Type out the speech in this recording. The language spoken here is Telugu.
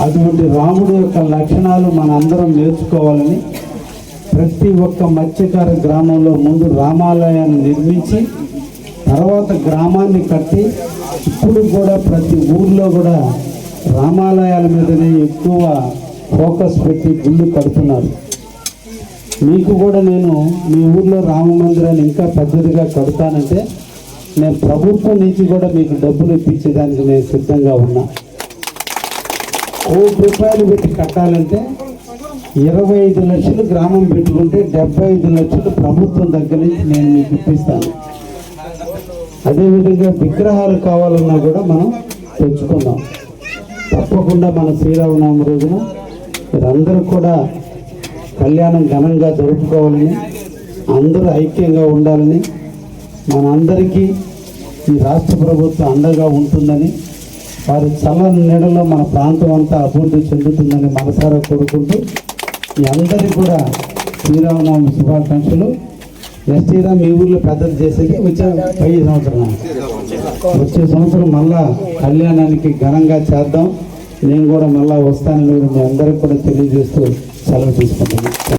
అటువంటి రాముడి యొక్క లక్షణాలు మనందరం నేర్చుకోవాలని ప్రతి ఒక్క మత్స్యకార గ్రామంలో ముందు రామాలయాన్ని నిర్మించి తర్వాత గ్రామాన్ని కట్టి ఇప్పుడు కూడా ప్రతి ఊర్లో కూడా రామాలయాల మీదనే ఎక్కువ ఫోకస్ పెట్టి గుళ్ళు కడుతున్నారు. మీకు కూడా నేను మీ ఊర్లో రామ మందిరాన్ని ఇంకా పెద్దదిగా కడతానంటే నేను ప్రభుత్వం నుంచి కూడా మీకు డబ్బులు ఇప్పించేదానికి నేను సిద్ధంగా ఉన్నా. ₹1 పెట్టి కట్టాలంటే 25 లక్షలు గ్రామం పెట్టుకుంటే 75 లక్షలు ప్రభుత్వం దగ్గర నుంచి నేను మీకు ఇప్పిస్తాను. అదేవిధంగా విగ్రహాలు కావాలన్నా కూడా మనం తెచ్చుకుందాం. తప్పకుండా మన శ్రీరామనవమి రోజున మీరందరూ కూడా కళ్యాణం ఘనంగా జరుపుకోవాలని, అందరూ ఐక్యంగా ఉండాలని, మనందరికీ ఈ రాష్ట్ర ప్రభుత్వం అండగా ఉంటుందని, వారి చల్లని నీడలో మన ప్రాంతం అంతా అభివృద్ధి చెందుతుందని మనసారా కోరుకుంటూ మీ అందరికీ కూడా శ్రీరామనవమి శుభాకాంక్షలు. నెక్స్ట్ ఇయర్ మీ ఊర్లో పెద్దది చేసేది వచ్చే 5 సంవత్సరం, వచ్చే సంవత్సరం మళ్ళా కళ్యాణానికి ఘనంగా చేద్దాం. నేను కూడా మళ్ళా వస్తానని మీ అందరికి కూడా తెలియజేస్తూ సెలవు తీసుకుంటున్నాను.